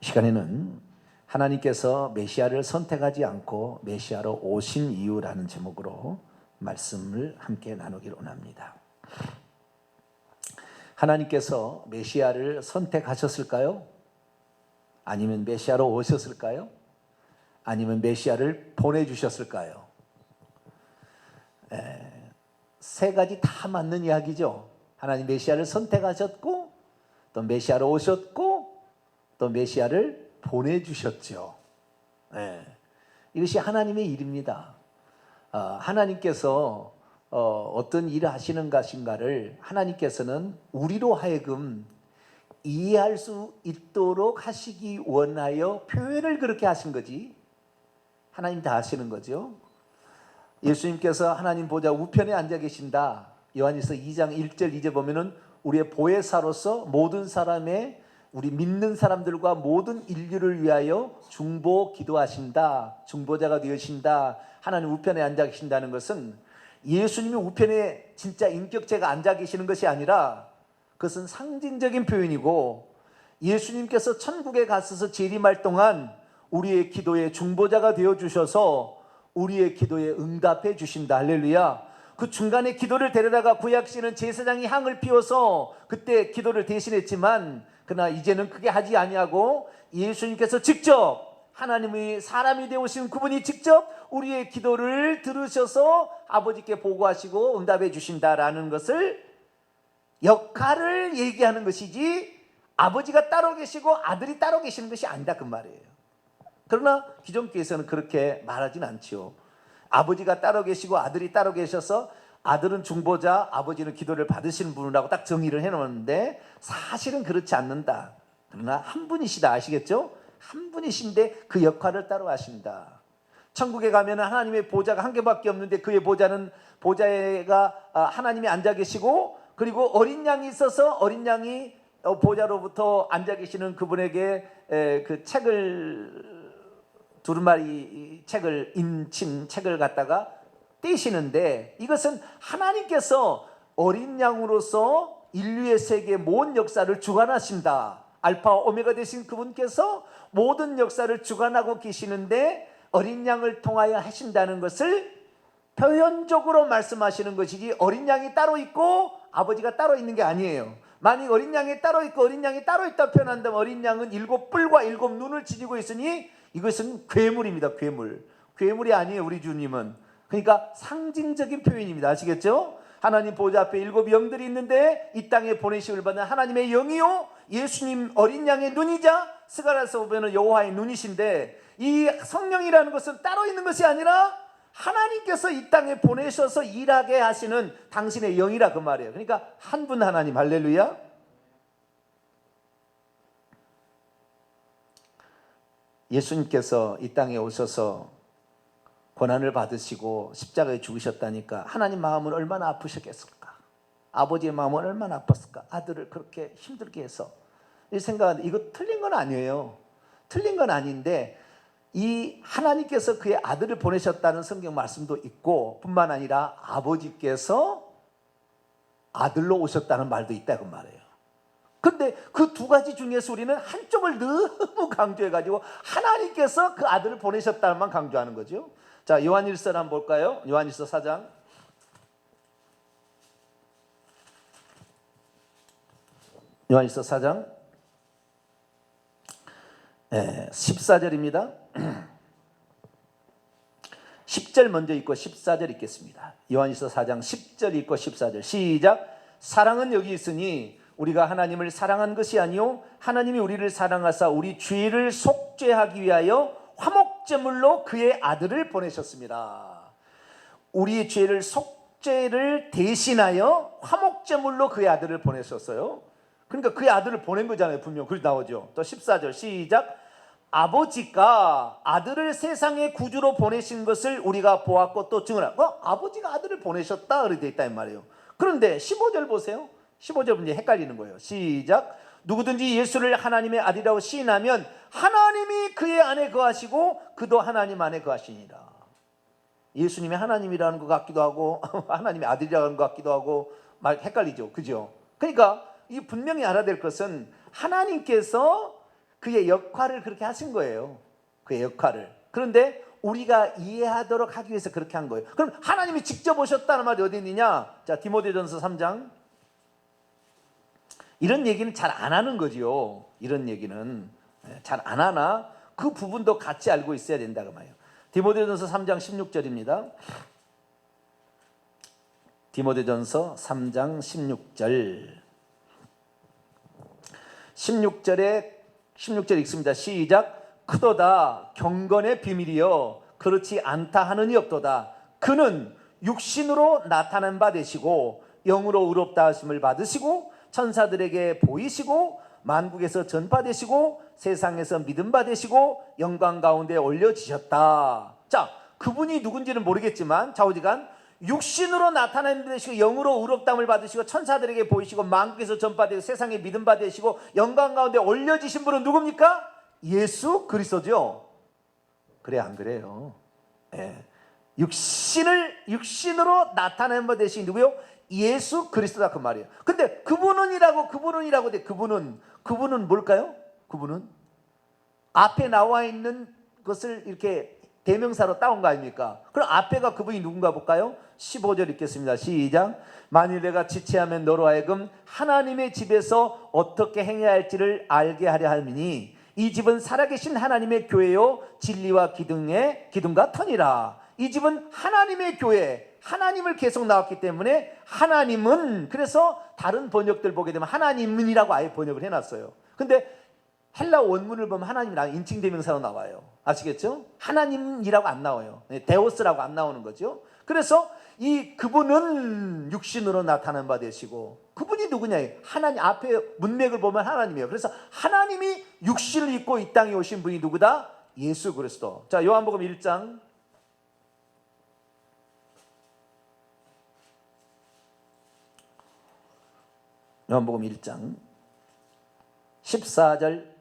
시간에는 하나님께서 메시아를 선택하지 않고 메시아로 오신 이유라는 제목으로 말씀을 함께 나누기를 원합니다. 하나님께서 메시아를 선택하셨을까요? 아니면 메시아로 오셨을까요? 아니면 메시아를 보내주셨을까요? 세 가지 다 맞는 이야기죠. 하나님 메시아를 선택하셨고, 또 메시아로 오셨고, 또 메시아를 보내주셨죠. 이것이 하나님의 일입니다. 하나님께서 어떤 일을 하시는 것인가를 하나님께서는 우리로 하여금 이해할 수 있도록 하시기 원하여 표현을 그렇게 하신 거지, 하나님 다 하시는 거죠. 예수님께서 하나님 보좌 우편에 앉아 계신다. 요한일서 2장 1절 2절 보면은 우리의 보혜사로서 모든 사람의, 우리 믿는 사람들과 모든 인류를 위하여 중보 기도하신다. 중보자가 되신다. 하나님 우편에 앉아 계신다는 것은 예수님이 우편에 진짜 인격체가 앉아 계시는 것이 아니라 그것은 상징적인 표현이고, 예수님께서 천국에 가셔서 재림할 동안 우리의 기도에 중보자가 되어주셔서 우리의 기도에 응답해 주신다. 할렐루야. 그 중간에 기도를 데려다가 구약시는 제사장이 향을 피워서 그때 기도를 대신했지만, 그러나 이제는 그게 하지 아니하고 예수님께서 직접, 하나님의 사람이 되오신 그분이 직접 우리의 기도를 들으셔서 아버지께 보고하시고 응답해 주신다라는 것을, 역할을 얘기하는 것이지 아버지가 따로 계시고 아들이 따로 계시는 것이 아니다 그 말이에요. 그러나 기존 교회에서는 그렇게 말하진 않죠. 아버지가 따로 계시고 아들이 따로 계셔서 아들은 중보자, 아버지는 기도를 받으시는 분이라고 딱 정의를 해놓았는데, 사실은 그렇지 않는다. 그러나 한 분이시다. 아시겠죠? 한 분이신데 그 역할을 따로 하신다. 천국에 가면 하나님의 보좌가 한 개밖에 없는데 그의 보좌가 하나님이 앉아 계시고, 그리고 어린 양이 있어서 어린 양이 보좌로부터 앉아 계시는 그분에게 그 책을, 두루마리 책을, 인친 책을 갖다가 떼시는데, 이것은 하나님께서 어린 양으로서 인류의 세계의 모든 역사를 주관하신다. 알파와 오메가 되신 그분께서 모든 역사를 주관하고 계시는데 어린 양을 통하여 하신다는 것을 표현적으로 말씀하시는 것이지, 어린 양이 따로 있고 아버지가 따로 있는 게 아니에요. 만약 어린 양이 따로 있고 어린 양이 따로 있다 표현한다면 어린 양은 7뿔과 7눈을 지니고 있으니 이것은 괴물입니다. 괴물이 아니에요, 우리 주님은. 그러니까 상징적인 표현입니다. 아시겠죠? 하나님 보좌 앞에 7 영들이 있는데 이 땅에 보내심을 받는 하나님의 영이요, 예수님 어린 양의 눈이자 스가랴서 보면 여호와의 눈이신데, 이 성령이라는 것은 따로 있는 것이 아니라 하나님께서 이 땅에 보내셔서 일하게 하시는 당신의 영이라 그 말이에요. 그러니까 한 분 하나님. 할렐루야. 예수님께서 이 땅에 오셔서 고난을 받으시고 십자가에 죽으셨다니까 하나님 마음은 얼마나 아프셨겠을까? 아버지의 마음은 얼마나 아팠을까? 아들을 그렇게 힘들게 해서. 이 생각은, 이거 틀린 건 아니에요. 틀린 건 아닌데, 이 하나님께서 그의 아들을 보내셨다는 성경 말씀도 있고, 뿐만 아니라 아버지께서 아들로 오셨다는 말도 있다 그 말이에요. 그런데 그 두 가지 중에서 우리는 한쪽을 너무 강조해가지고 하나님께서 그 아들을 보내셨다는 만 강조하는 거죠. 자, 요한일서를 한번 볼까요? 요한일서 4장. 요한일서 4장 14절입니다. 10절 먼저 읽고 14절 읽겠습니다. 요한일서 4장 10절 읽고 14절 시작. 사랑은 여기 있으니 우리가 하나님을 사랑한 것이 아니요 하나님이 우리를 사랑하사 우리 죄를 속죄하기 위하여 화목제물로 그의 아들을 보내셨습니다. 우리의 죄를 속죄를 대신하여 화목제물로 그의 아들을 보내셨어요. 그러니까 그의 아들을 보낸 거잖아요. 분명 그렇게 나오죠. 또 14절 시작. 아버지가 아들을 세상의 구주로 보내신 것을 우리가 보았고 또 증언하고, 아버지가 아들을 보내셨다 그렇게 되어 있다 이 말이에요. 그런데 15절 보세요. 15절 이제 헷갈리는 거예요. 시작. 누구든지 예수를 하나님의 아들이라고 시인하면 하나님이 그의 안에 거하시고 그도 하나님 안에 거하시니라. 예수님이 하나님이라는 것 같기도 하고 하나님의 아들이라는 것 같기도 하고 말 헷갈리죠. 그죠? 그러니까 이 분명히 알아야 될 것은, 하나님께서 그의 역할을 그렇게 하신 거예요. 그의 역할을. 그런데 우리가 이해하도록 하기 위해서 그렇게 한 거예요. 그럼 하나님이 직접 오셨다는 말이 어디 있느냐? 자, 디모데전서 3장. 이런 얘기는 잘 안 하는 거지요. 이런 얘기는 잘 안 하나 그 부분도 같이 알고 있어야 된다 그 말이에요. 디모데전서 3장 16절입니다. 디모데전서 3장 16절. 16절 읽습니다. 시작. 크도다 경건의 비밀이여 그렇지 않다 하느니 없도다. 그는 육신으로 나타난 바 되시고 영으로 의롭다 하심을 받으시고 천사들에게 보이시고 만국에서 전파되시고 세상에서 믿음 받으시고 영광 가운데 올려지셨다. 자, 그분이 누군지는 모르겠지만 좌우지간 육신으로 나타난 바 되시고 영으로 의롭다함을 받으시고 천사들에게 보이시고 만국에서 전파되고 세상에 믿음 받으시고 영광 가운데 올려지신 분은 누굽니까? 예수 그리스도죠. 그래 안 그래요? 예. 육신으로 나타낸 바 되신 누구요? 예수 그리스도다 그 말이에요. 근데 그분은이라고 돼. 그분은 뭘까요? 그분은 앞에 나와 있는 것을 이렇게 대명사로 따온 거 아닙니까? 그럼 앞에가 그분이 누군가 볼까요? 15절 읽겠습니다. 시작. 만일 내가 지체하면 너로 하여금 하나님의 집에서 어떻게 행해야 할지를 알게 하려 함이니 이 집은 살아계신 하나님의 교회요 진리와 기둥과 터니라. 이 집은 하나님의 교회, 하나님을 계속 나왔기 때문에 하나님은, 그래서 다른 번역들 보게 되면 하나님은이라고 아예 번역을 해놨어요. 근데 헬라 원문을 보면 하나님이랑 인칭대명사로 나와요. 아시겠죠? 하나님이라고 안 나와요. 데오스라고 안 나오는 거죠. 그래서 그분은 육신으로 나타난 바 되시고, 그분이 누구냐? 하나님, 앞에 문맥을 보면 하나님이에요. 그래서 하나님이 육신을 입고 이 땅에 오신 분이 누구다? 예수 그리스도. 자, 요한복음 1장. 요한복음 1장 14절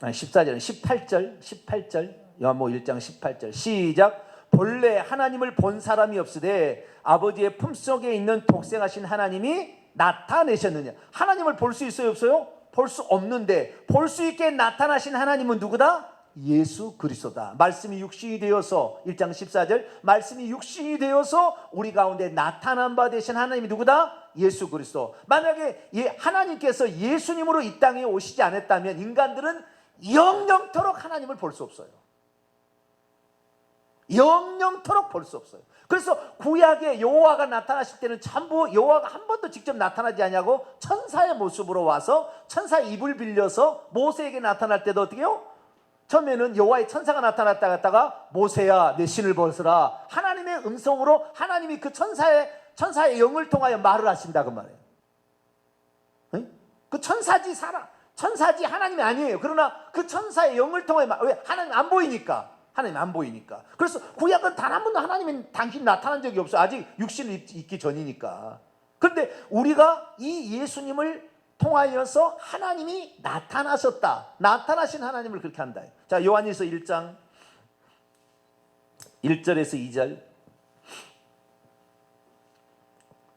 18절 요한복음 1장 18절 시작. 본래 하나님을 본 사람이 없으되 아버지의 품속에 있는 독생하신 하나님이 나타내셨느냐. 하나님을 볼 수 있어요 없어요? 볼 수 없는데 볼 수 있게 나타나신 하나님은 누구다? 예수 그리스도다. 말씀이 육신이 되어서 1장 14절 말씀이 육신이 되어서 우리 가운데 나타난 바 되신 하나님이 누구다? 예수 그리스도. 만약에 하나님께서 예수님으로 이 땅에 오시지 않았다면 인간들은 영영토록 하나님을 볼 수 없어요. 영영토록 볼 수 없어요. 그래서 구약에 여호와가 나타나실 때는 전부 여호와가 한 번도 직접 나타나지 않냐고 천사의 모습으로 와서 천사의 입을 빌려서 모세에게 나타날 때도 어떻게 해요? 처음에는 여호와의 천사가 나타났다 갔다가 모세야 내 신을 벗으라. 하나님의 음성으로 하나님이 그 천사의 영을 통하여 말을 하신다 그 말이에요. 그 천사지 하나님이 아니에요. 그러나 그 천사의 영을 통하여 왜? 하나님 안 보이니까. 하나님 안 보이니까. 그래서 구약은 단 한 번도 하나님은 당신 나타난 적이 없어요. 아직 육신을 입기 전이니까. 그런데 우리가 이 예수님을 통하여서 하나님이 나타나셨다. 나타나신 하나님을 그렇게 한다. 자, 요한일서 1장 1절에서 2절.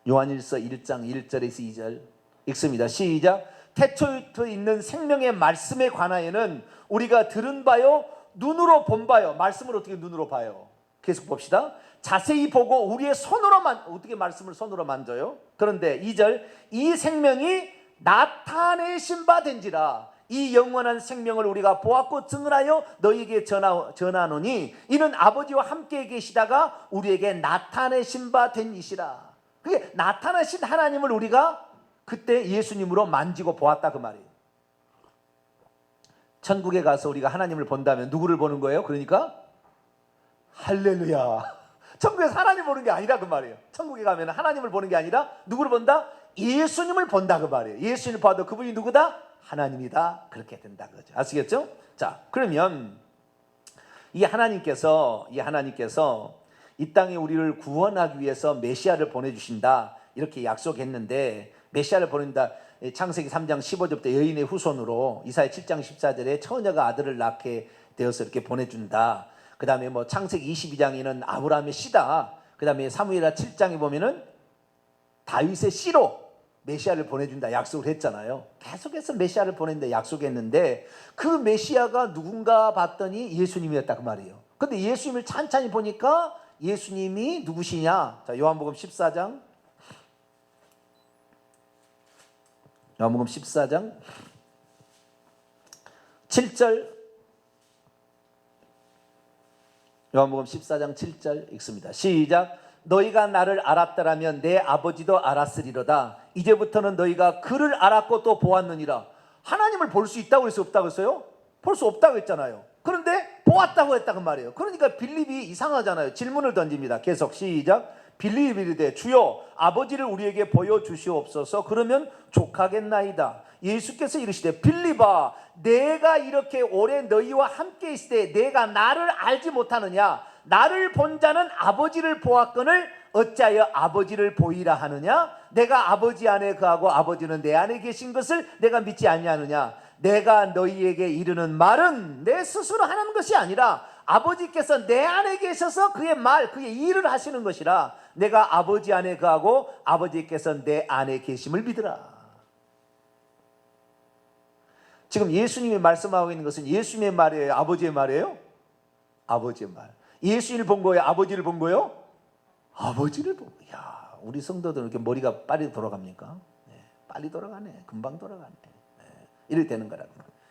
요한일서 1장 1절에서 2절 읽습니다. 시작. 태초부터 있는 생명의 말씀에 관하여는 우리가 들은 바요 눈으로 본 바요. 말씀을 어떻게 눈으로 봐요? 계속 봅시다. 자세히 보고 우리의 손으로만 어떻게 말씀을 손으로 만져요? 그런데 2절 이 생명이 나타내신 바 된지라. 이 영원한 생명을 우리가 보았고 증언하여 너희에게 전하노니 이는 아버지와 함께 계시다가 우리에게 나타내신 바 된 이시라. 그게 나타나신 하나님을 우리가 그때 예수님으로 만지고 보았다 그 말이에요. 천국에 가서 우리가 하나님을 본다면 누구를 보는 거예요? 그러니까 할렐루야. 천국에서 하나님 보는 게 아니라 그 말이에요. 천국에 가면 하나님을 보는 게 아니라 누구를 본다? 예수님을 본다 그 말이에요. 예수님을 봐도 그분이 누구다? 하나님이다. 그렇게 된다 그거죠. 아시겠죠? 자, 그러면 이 하나님께서 이 땅에 우리를 구원하기 위해서 메시아를 보내주신다 이렇게 약속했는데, 메시아를 보낸다. 창세기 3장 15절부터 여인의 후손으로 이사야 7장 14절에 처녀가 아들을 낳게 되어서 이렇게 보내준다. 그 다음에 창세기 22장에는 아브라함의 씨다. 그 다음에 사무엘하 7장에 보면은 다윗의 씨로 메시아를 보내준다 약속을 했잖아요. 계속해서 메시아를 보낸다 약속했는데 그 메시아가 누군가 봤더니 예수님이었다 그 말이에요. 근데 예수님을 찬찬히 보니까 예수님이 누구시냐? 자, 요한복음 14장 7절, 요한복음 14장 7절 읽습니다. 시작. 너희가 나를 알았더라면 내 아버지도 알았으리로다. 이제부터는 너희가 그를 알았고 또 보았느니라. 하나님을 볼 수 있다고 해서 없다고 했어요? 볼 수 없다고 했잖아요. 그런데 보았다고 했다고 말이에요. 그러니까 빌립이 이상하잖아요. 질문을 던집니다. 계속 시작. 빌립이 이르되 주여 아버지를 우리에게 보여주시옵소서. 그러면 족하겠나이다. 예수께서 이르시되 빌립아 내가 이렇게 오래 너희와 함께 있을 때 내가 나를 알지 못하느냐? 나를 본 자는 아버지를 보았거늘 어찌하여 아버지를 보이라 하느냐? 내가 아버지 안에 거하고 아버지는 내 안에 계신 것을 내가 믿지 아니하느냐? 내가 너희에게 이르는 말은 내 스스로 하는 것이 아니라 아버지께서 내 안에 계셔서 그의 말, 그의 일을 하시는 것이라. 내가 아버지 안에 거하고 아버지께서 내 안에 계심을 믿으라. 지금 예수님이 말씀하고 있는 것은 예수님의 말이에요? 아버지의 말이에요? 아버지의 말. 예수님을 본 거예요? 아버지를 본 거예요? 아버지를 본 거예요. 야, 우리 성도들은 이렇게 머리가 빨리 돌아갑니까? 네, 빨리 돌아가네. 금방 돌아가네. 네, 이렇게 되는 거라고.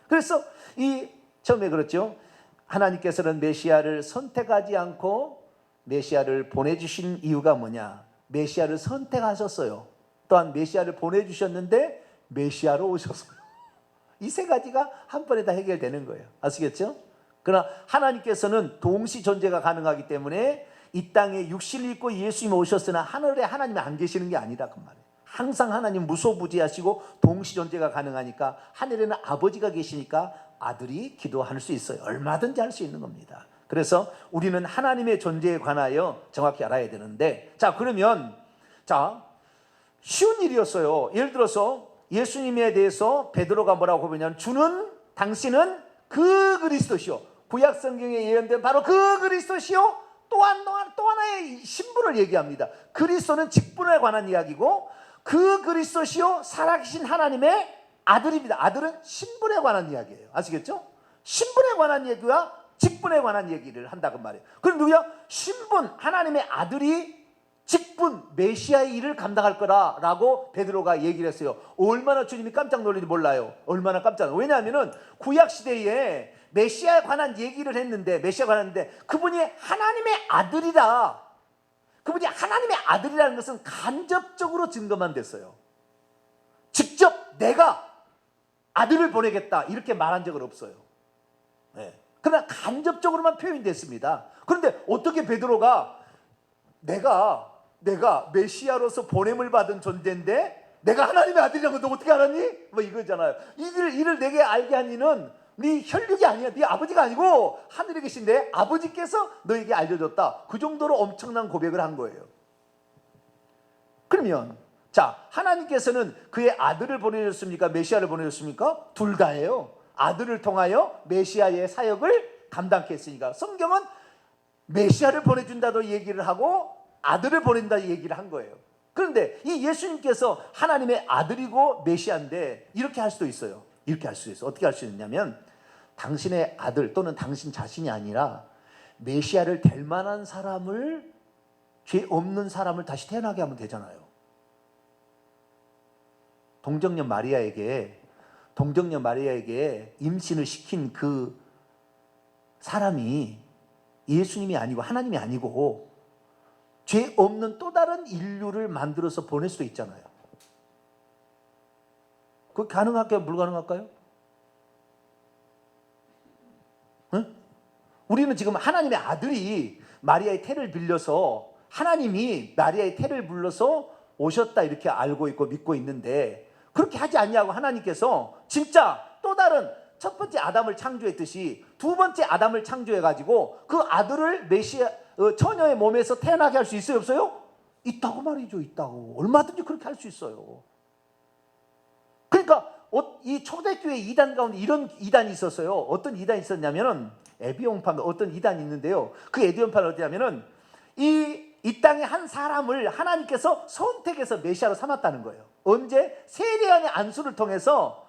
그래서 처음에 그렇죠. 하나님께서는 메시아를 선택하지 않고 메시아를 보내주신 이유가 뭐냐? 메시아를 선택하셨어요. 또한 메시아를 보내주셨는데 메시아로 오셨어요. 이 세 가지가 한 번에 다 해결되는 거예요. 아시겠죠? 그러나 하나님께서는 동시 존재가 가능하기 때문에 이 땅에 육신을 입고 예수님이 오셨으나 하늘에 하나님이 안 계시는 게 아니라 그 말이에요. 항상 하나님 무소부지하시고 동시 존재가 가능하니까 하늘에는 아버지가 계시니까 아들이 기도할 수 있어요. 얼마든지 할 수 있는 겁니다. 그래서 우리는 하나님의 존재에 관하여 정확히 알아야 되는데, 자 그러면 쉬운 일이었어요. 예를 들어서 예수님에 대해서 베드로가 뭐라고 보냐면 당신은 그 그리스도시요. 구약 성경에 예언된 바로 그 그리스도시요. 또 하나의 신분을 얘기합니다. 그리스도는 직분에 관한 이야기고 그 그리스도시요 살아계신 하나님의 아들입니다. 아들은 신분에 관한 이야기예요. 아시겠죠? 신분에 관한 얘기와 직분에 관한 얘기를 한다고 말이에요. 그럼 누구야? 신분, 하나님의 아들이 직분, 메시아의 일을 감당할 거라고 베드로가 얘기를 했어요. 얼마나 주님이 깜짝 놀랐는지 몰라요. 얼마나 깜짝 놀랐어요. 왜냐하면 구약 시대에 메시아에 관한 얘기를 했는데 그분이 하나님의 아들이다. 그분이 하나님의 아들이라는 것은 간접적으로 증거만 됐어요. 직접 내가 아들을 보내겠다 이렇게 말한 적은 없어요. 네. 그러나 간접적으로만 표현됐습니다. 그런데 어떻게 베드로가 내가 메시아로서 보냄을 받은 존재인데 내가 하나님의 아들이라는 거 너 어떻게 알았니? 뭐 이거잖아요. 이를 내게 알게 한 이는 네 혈육이 아니야. 네 아버지가 아니고 하늘에 계신데 아버지께서 너에게 알려줬다. 그 정도로 엄청난 고백을 한 거예요. 그러면 하나님께서는 그의 아들을 보내줬습니까? 메시아를 보내줬습니까? 둘 다예요. 아들을 통하여 메시아의 사역을 감당케 했으니까. 성경은 메시아를 보내준다도 얘기를 하고 아들을 보낸다 얘기를 한 거예요. 그런데 이 예수님께서 하나님의 아들이고 메시아인데 이렇게 할 수도 있어요. 이렇게 할 수 있어요. 어떻게 할 수 있냐면 당신의 아들 또는 당신 자신이 아니라 메시아를 될 만한 사람을, 죄 없는 사람을 다시 태어나게 하면 되잖아요. 동정녀 마리아에게 임신을 시킨 그 사람이 예수님이 아니고 하나님이 아니고 죄 없는 또 다른 인류를 만들어서 보낼 수도 있잖아요. 그거 가능할까요? 불가능할까요? 응? 우리는 지금 하나님의 아들이 마리아의 태를 빌려서 하나님이 마리아의 태를 불러서 오셨다 이렇게 알고 있고 믿고 있는데 그렇게 하지 않냐고 하나님께서 진짜 또 다른 첫 번째 아담을 창조했듯이 두 번째 아담을 창조해가지고 그 아들을 메시아 처녀의 몸에서 태어나게 할 수 있어요? 없어요? 있다고 말이죠. 있다고. 얼마든지 그렇게 할 수 있어요. 그러니까 이 초대교회 이단 가운데 이런 이단이 있었어요. 어떤 이단이 있었냐면은 에비온파 어떤 이단이 있는데요. 그 에비온파는 어디냐면은 이 땅에 한 사람을 하나님께서 선택해서 메시아로 삼았다는 거예요. 언제? 세례안의 안수를 통해서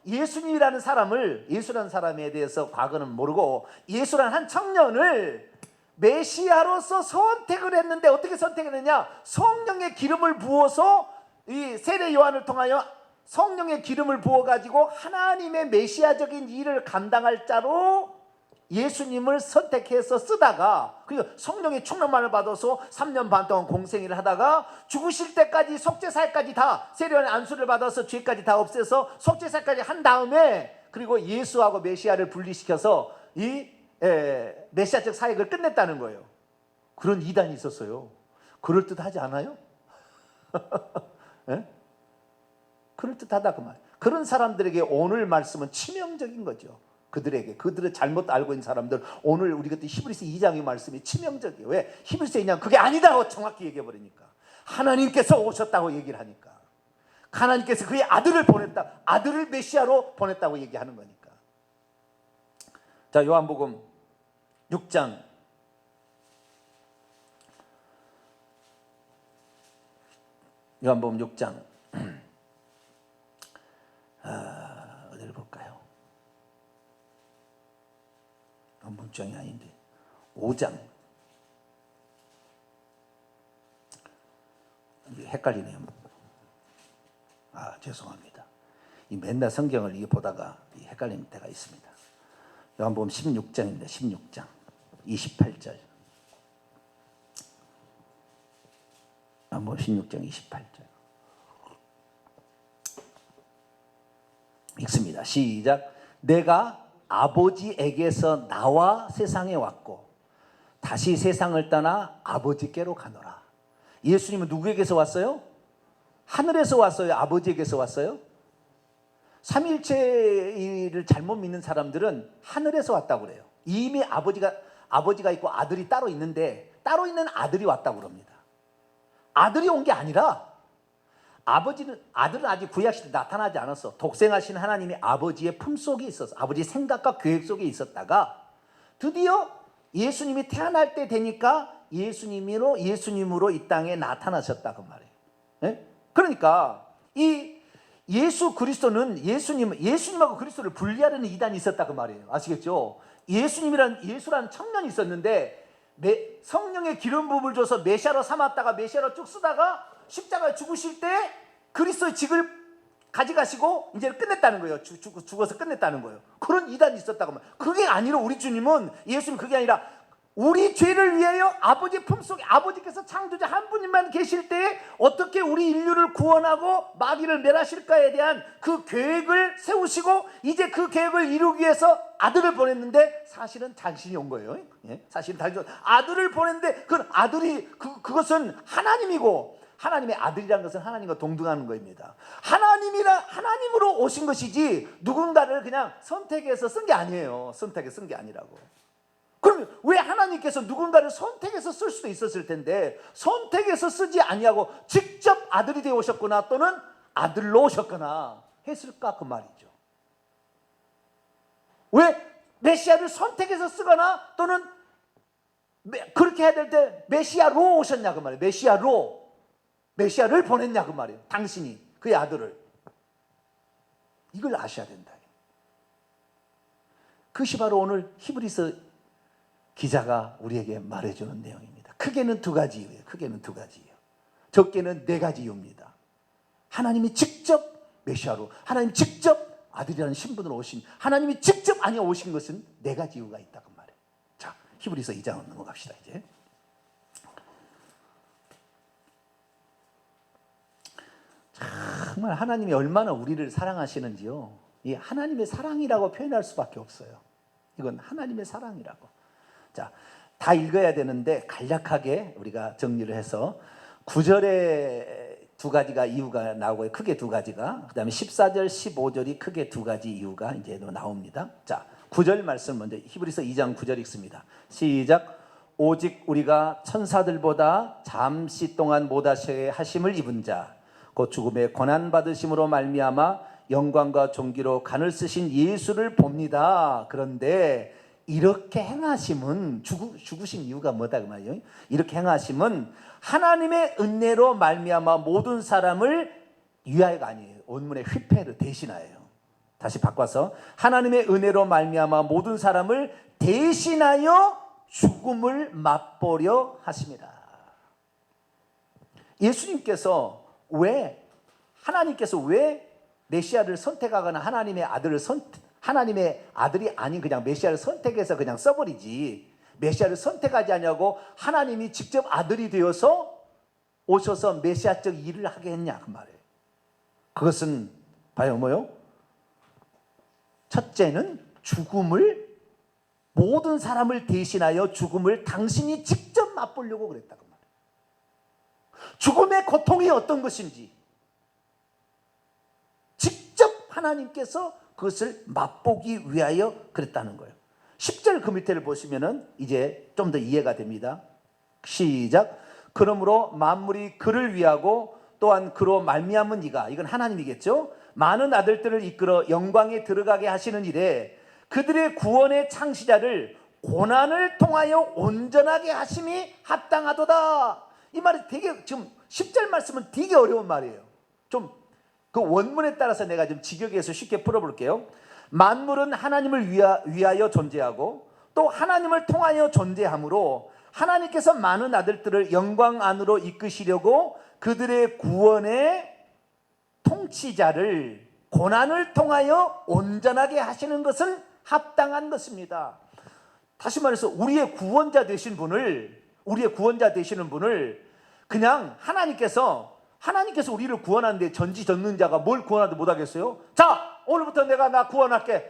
예수님이라는 사람을, 예수라는 사람에 대해서 과거는 모르고 예수라는 한 청년을 메시아로서 선택을 했는데, 어떻게 선택을 했냐? 성령의 기름을 부어서, 이 세례 요한을 통하여 성령의 기름을 부어가지고 하나님의 메시아적인 일을 감당할 자로 예수님을 선택해서 쓰다가, 그리고 성령의 충만을 받아서 3년 반 동안 공생일을 하다가 죽으실 때까지 속죄사까지 다, 세례요한의 안수를 받아서 죄까지 다 없애서 속죄사까지 한 다음에, 그리고 예수하고 메시아를 분리시켜서 이 메시아적 사역을 끝냈다는 거예요. 그런 이단이 있었어요. 그럴듯하지 않아요? 네? 그럴듯하다 그 말. 그런 사람들에게 오늘 말씀은 치명적인 거죠. 그들을 잘못 알고 있는 사람들, 오늘 우리 그때 히브리서 2장의 말씀이 치명적이에요. 왜? 히브리서 2장 그게 아니다고 정확히 얘기해 버리니까. 하나님께서 오셨다고 얘기를 하니까. 하나님께서 그의 아들을 보냈다, 아들을 메시아로 보냈다고 얘기하는 거니까. 자, 요한복음 6장 요한복음 6장 어디를 볼까요? 문장이 아닌데 5장. 헷갈리네요. 죄송합니다. 이 맨날 성경을 이게 보다가 헷갈리는 때가 있습니다. 요한복음 16장입니다. 16장 28절. 요한복음 16장 28절. 읽습니다. 시작. 내가 아버지에게서 나와 세상에 왔고 다시 세상을 떠나 아버지께로 가노라. 예수님은 누구에게서 왔어요? 하늘에서 왔어요? 아버지에게서 왔어요? 삼위일체를 잘못 믿는 사람들은 하늘에서 왔다고 그래요. 이미 아버지가 있고 아들이 따로 있는데, 따로 있는 아들이 왔다고 그럽니다. 아들이 온 게 아니라, 아들은 아직 구약시대에 나타나지 않았어. 독생하신 하나님이 아버지의 품속에 있었어. 아버지의 생각과 계획 속에 있었다가 드디어 예수님이 태어날 때 되니까 예수님으로 이 땅에 나타나셨다 그 말이에요. 네? 그러니까 이 예수 그리스도는 예수님하고 그리스도를 분리하려는 이단이 있었다 그 말이에요. 아시겠죠? 예수라는 청년이 있었는데 성령의 기름 부음을 줘서 메시아로 삼았다가 메시아로 쭉 쓰다가 십자가에 죽으실 때 그리스도의 직을 가져가시고 이제 끝냈다는 거예요. 죽어서 끝냈다는 거예요. 그런 이단이 있었다고 말이에요. 그게 아니라 우리 주님은, 예수님 그게 아니라 우리 죄를 위하여 아버지 품속에, 아버지께서 창조자 한 분만 계실 때에 어떻게 우리 인류를 구원하고 마귀를 멸하실까에 대한 그 계획을 세우시고 이제 그 계획을 이루기 위해서 아들을 보냈는데, 사실은 당신이 온 거예요. 예? 사실은 당신이 아들을 보냈는데 그 아들이 그것은 하나님이고, 하나님의 아들이라는 것은 하나님과 동등하는 것입니다. 하나님으로 오신 것이지 누군가를 그냥 선택해서 쓴 게 아니에요. 선택해서 쓴 게 아니라고. 그러면 왜 하나님께서 누군가를 선택해서 쓸 수도 있었을 텐데 선택해서 쓰지 아니하고 직접 아들이 되어 오셨거나 또는 아들로 오셨거나 했을까 그 말이죠. 왜 메시아를 선택해서 쓰거나 또는 그렇게 해야 될 때 메시아로 오셨냐 그 말이에요. 메시아를 보냈냐 그 말이에요. 당신이 그의 아들을. 이걸 아셔야 된다. 그것이 바로 오늘 히브리서 기자가 우리에게 말해주는 내용입니다. 크게는 두 가지 이유예요. 적게는 네 가지 이유입니다. 하나님이 직접 메시아로, 하나님이 직접 아들이라는 신분으로 오신, 하나님이 직접 오신 것은 네 가지 이유가 있다고 말해요. 자, 히브리서 2장으로 넘어갑시다. 이제 정말 하나님이 얼마나 우리를 사랑하시는지요. 이 하나님의 사랑이라고 표현할 수밖에 없어요. 이건 하나님의 사랑이라고. 자, 다 읽어야 되는데 간략하게 우리가 정리를 해서 9절에 두 가지가 이유가 나오고요. 크게 두 가지가. 그 다음에 14절, 15절이 크게 두 가지 이유가 이제 나옵니다. 자, 9절 말씀 먼저 히브리서 2장 9절 읽습니다. 시작. 오직 우리가 천사들보다 잠시 동안 못하게 하심을 입은 자, 곧 죽음의 고난 받으심으로 말미암아 영광과 존귀로 간을 쓰신 예수를 봅니다. 그런데 이렇게 행하심은 죽으신 이유가 뭐다 그 말이에요. 이렇게 행하심은 하나님의 은혜로 말미암아 모든 사람을 위하여가 아니에요. 원문의 휘페르 대신하여요. 다시 바꿔서 하나님의 은혜로 말미암아 모든 사람을 대신하여 죽음을 맛보려 하십니다. 예수님께서 하나님께서 왜 메시아를 선택하거나 하나님의 아들이 아닌 그냥 메시아를 선택해서 그냥 써버리지, 메시아를 선택하지 않냐고 하나님이 직접 아들이 되어서 오셔서 메시아적 일을 하게 했냐 그 말이에요. 그것은 봐요 뭐요? 첫째는 모든 사람을 대신하여 죽음을 당신이 직접 맛보려고 그랬다 그 말이에요. 죽음의 고통이 어떤 것인지 직접 하나님께서 그것을 맛보기 위하여 그랬다는 거예요. 10절 그 밑에를 보시면은 이제 좀 더 이해가 됩니다. 시작. 그러므로 만물이 그를 위하고 또한 그로 말미암은 이가, 이건 하나님이겠죠, 많은 아들들을 이끌어 영광에 들어가게 하시는 일에 그들의 구원의 창시자를 고난을 통하여 온전하게 하심이 합당하도다. 이 말이 되게, 지금 10절 말씀은 되게 어려운 말이에요. 좀 그 원문에 따라서 내가 좀 직역해서 쉽게 풀어볼게요. 만물은 하나님을 위하여 존재하고 또 하나님을 통하여 존재하므로 하나님께서 많은 아들들을 영광 안으로 이끄시려고 그들의 구원의 통치자를 고난을 통하여 온전하게 하시는 것은 합당한 것입니다. 다시 말해서 우리의 구원자 되시는 분을 그냥 하나님께서 우리를 구원하는데 전지전능자가 뭘 구원하도 못하겠어요? 자, 오늘부터 내가 나 구원할게,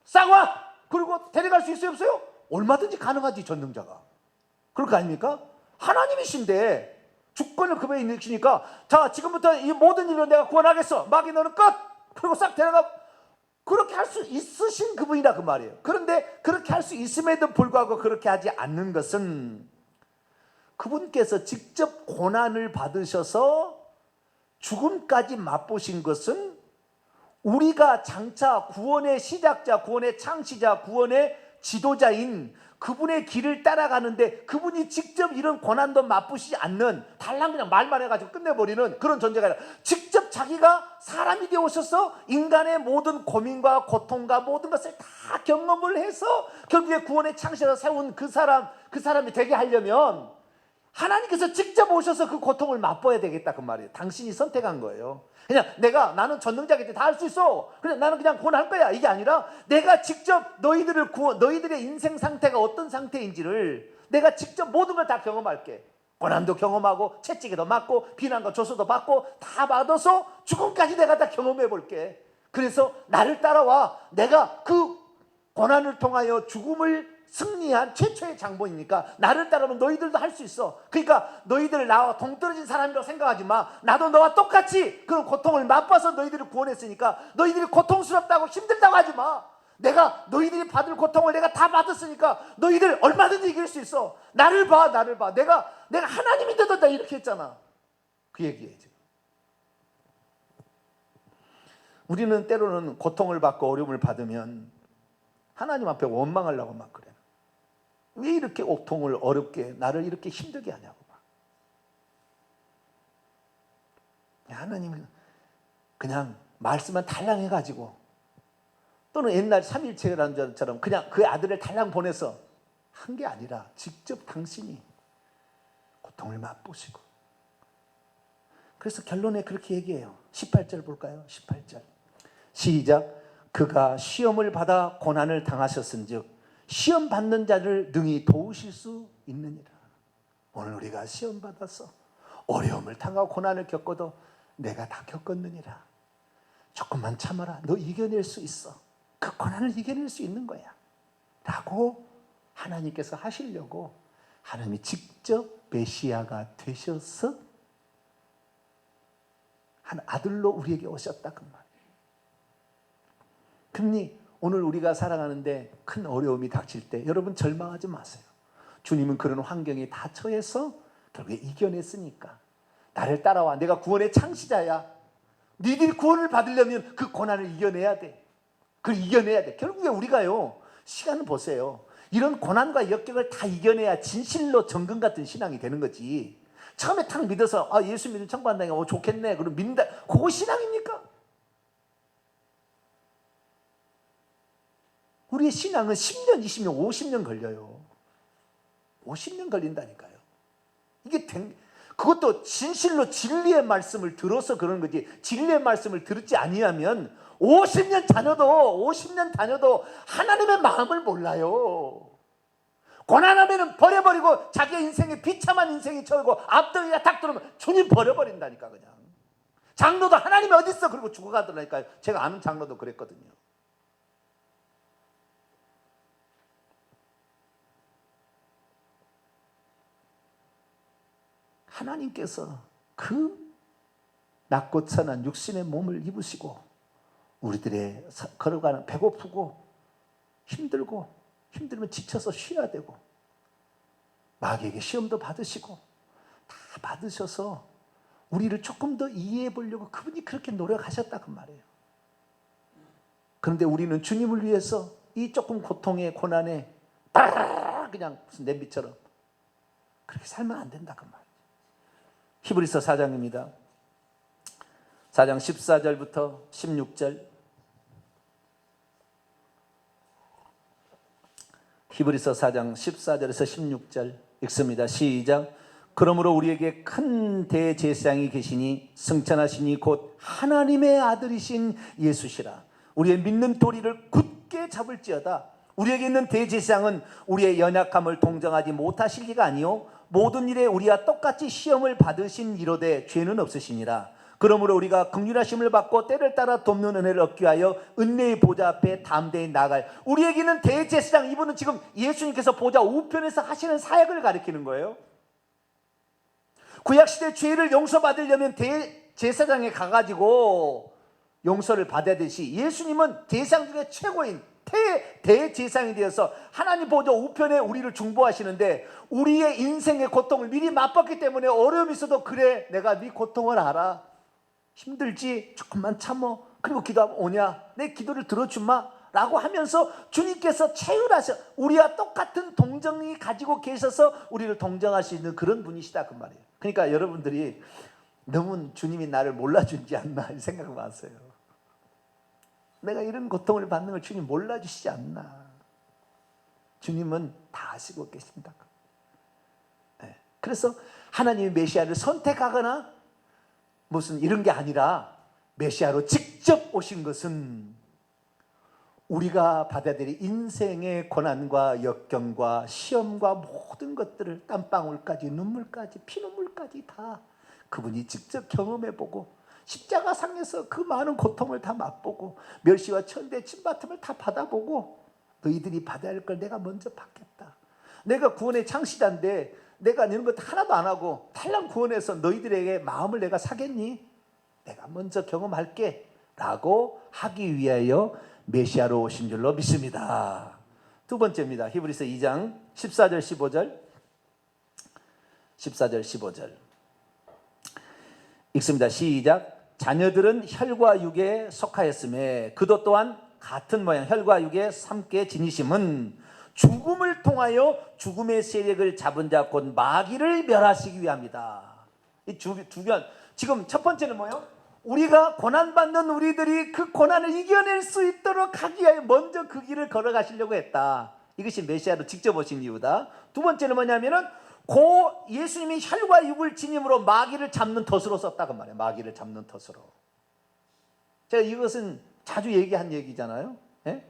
싹 와! 그리고 데려갈 수 있어요 없어요? 얼마든지 가능하지 전능자가. 그럴 거 아닙니까? 하나님이신데 주권을 그분이 있으니까 자, 지금부터 이 모든 일로 내가 구원하겠어, 마귀 너는 끝! 그리고 싹 데려가. 그렇게 할 수 있으신 그분이라 그 말이에요. 그런데 그렇게 할 수 있음에도 불구하고 그렇게 하지 않는 것은 그분께서 직접 고난을 받으셔서 죽음까지 맛보신 것은 우리가 장차 구원의 시작자, 구원의 창시자, 구원의 지도자인 그분의 길을 따라가는데 그분이 직접 이런 고난도 맛보시지 않는, 달랑 그냥 말만 해가지고 끝내버리는 그런 존재가 아니라 직접 자기가 사람이 되어 오셔서 인간의 모든 고민과 고통과 모든 것을 다 경험을 해서 결국에 구원의 창시자로 세운 그 사람이 되게 하려면 하나님께서 직접 오셔서 그 고통을 맛봐야 되겠다 그 말이에요. 당신이 선택한 거예요. 그냥 나는 전능자기 때문에 다 할 수 있어, 그냥 나는 그냥 구원할 거야, 이게 아니라 내가 직접 너희들의 인생 상태가 어떤 상태인지를 내가 직접 모든 걸 다 경험할게. 고난도 경험하고 채찍에도 맞고 비난과 조소도 받고 다 받아서 죽음까지 내가 다 경험해 볼게. 그래서 나를 따라와. 내가 그 고난을 통하여 죽음을 승리한 최초의 장본이니까 나를 따르면 너희들도 할 수 있어. 그러니까 너희들 나와 동떨어진 사람이라고 생각하지 마. 나도 너와 똑같이 그런 고통을 맛봐서 너희들을 구원했으니까 너희들이 고통스럽다고 힘들다고 하지 마. 내가 너희들이 받을 고통을 내가 다 받았으니까 너희들 얼마든지 이길 수 있어. 나를 봐. 내가 하나님이 되었다 이렇게 했잖아. 그 얘기예요 지금. 우리는 때로는 고통을 받고 어려움을 받으면 하나님 앞에 원망하려고 막 그래. 왜 이렇게 고통을 어렵게 나를 이렇게 힘들게 하냐고 막. 하나님은 그냥 말씀만 달랑 해가지고, 또는 옛날 삼일체라는 것처럼 그냥 그 아들을 달랑 보내서 한 게 아니라 직접 당신이 고통을 맛보시고. 그래서 결론에 그렇게 얘기해요. 18절 볼까요? 18절 시작. 그가 시험을 받아 고난을 당하셨은즉 시험 받는 자를 능히 도우실 수 있느니라. 오늘 우리가 시험 받아서 어려움을 당하고 고난을 겪어도 내가 다 겪었느니라. 조금만 참아라. 너 이겨낼 수 있어. 그 고난을 이겨낼 수 있는 거야 라고 하나님께서 하시려고 하나님이 직접 메시아가 되셔서 한 아들로 우리에게 오셨다 그 말. 그러니 오늘 우리가 살아가는데 큰 어려움이 닥칠 때 여러분 절망하지 마세요. 주님은 그런 환경에 다 처해서 결국에 이겨냈으니까 나를 따라와. 내가 구원의 창시자야. 너희들이 구원을 받으려면 그 고난을 이겨내야 돼. 그걸 이겨내야 돼. 결국에 우리가요, 시간을 보세요. 이런 고난과 역경을 다 이겨내야 진실로 정금 같은 신앙이 되는 거지. 처음에 탁 믿어서 예수 믿으면 천국 간다니까 좋겠네 그럼 믿는다, 그거 신앙입니까? 우리의 신앙은 10년, 20년, 50년 걸려요. 50년 걸린다니까요. 이게 그것도 진실로 진리의 말씀을 들어서 그런 거지. 진리의 말씀을 들었지 아니하면 50년 다녀도 하나님의 마음을 몰라요. 고난하면 버려버리고 자기 인생에 비참한 인생이 처하고 앞덩이가 탁 들어오면 주님 버려버린다니까. 그냥 장로도 하나님이 어디 있어 그러고 죽어가더라니까요. 제가 아는 장로도 그랬거든요. 하나님께서 그 낮고 천한 육신의 몸을 입으시고 우리들의 걸어가는 배고프고 힘들면 지쳐서 쉬어야 되고 마귀에게 시험도 받으시고 다 받으셔서 우리를 조금 더 이해해 보려고 그분이 그렇게 노력하셨다 그 말이에요. 그런데 우리는 주님을 위해서 이 조금 고통의 고난에 그냥 무슨 냄비처럼 그렇게 살면 안 된다 그 말이에요. 히브리서 4장입니다. 4장 14절부터 16절. 히브리서 4장 14절에서 16절 읽습니다. 시작. 그러므로 우리에게 큰 대제사장이 계시니 승천하시니 곧 하나님의 아들이신 예수시라. 우리의 믿는 도리를 굳게 잡을지어다. 우리에게 있는 대제사장은 우리의 연약함을 동정하지 못하실 리가 아니요 모든 일에 우리와 똑같이 시험을 받으신 이로되 죄는 없으시니라. 그러므로 우리가 긍휼하심을 받고 때를 따라 돕는 은혜를 얻기 위하여 은혜의 보좌 앞에 담대히 나아갈 우리에게는 대제사장, 이분은 지금 예수님께서 보좌 우편에서 하시는 사역을 가리키는 거예요. 구약시대 죄를 용서받으려면 대제사장에 가가지고 용서를 받아야 되듯이 예수님은 제사장 중에 최고인 대제사장이 되어서 하나님 보좌 우편에 우리를 중보하시는데 우리의 인생의 고통을 미리 맛봤기 때문에 어려움이 있어도 그래 내가 네 고통을 알아. 힘들지? 조금만 참어. 그리고 기도하면 오냐? 내 기도를 들어주마 라고 하면서 주님께서 체휼하셔 우리와 똑같은 동정이 가지고 계셔서 우리를 동정할 수 있는 그런 분이시다 그 말이에요. 그러니까 여러분들이 너무 주님이 나를 몰라주지 않나 이 생각이 왔어요. 내가 이런 고통을 받는 걸 주님 몰라주시지 않나. 주님은 다 아시고 계신다. 그래서 하나님이 메시아를 선택하거나 무슨 이런 게 아니라 메시아로 직접 오신 것은 우리가 받아들일 인생의 고난과 역경과 시험과 모든 것들을 땀방울까지 눈물까지 피눈물까지 다 그분이 직접 경험해보고 십자가상에서 그 많은 고통을 다 맛보고 멸시와 천대 침받음을 다 받아보고 너희들이 받아야 할 걸 내가 먼저 받겠다. 내가 구원의 창시자인데 내가 이런 것 하나도 안 하고 탈남 구원해서 너희들에게 마음을 내가 사겠니? 내가 먼저 경험할게 라고 하기 위하여 메시아로 오신 줄로 믿습니다. 두 번째입니다. 히브리서 2장 14절 15절 14절 15절 읽습니다. 시작. 자녀들은 혈과 육에 속하였음에 그도 또한 같은 모양 혈과 육에 함께 지니심은 죽음을 통하여 죽음의 세력을 잡은 자 곧 마귀를 멸하시기 위함이다. 이 지금 첫 번째는 뭐예요? 우리가 고난받는 우리들이 그 고난을 이겨낼 수 있도록 하기 위하여 먼저 그 길을 걸어가시려고 했다. 이것이 메시아로 직접 오신 이유다. 두 번째는 뭐냐면은 예수님이 혈과 육을 지님으로 마귀를 잡는 덫으로 썼다고 말이에요. 마귀를 잡는 덫으로. 제가 이것은 자주 얘기한 얘기잖아요. 예?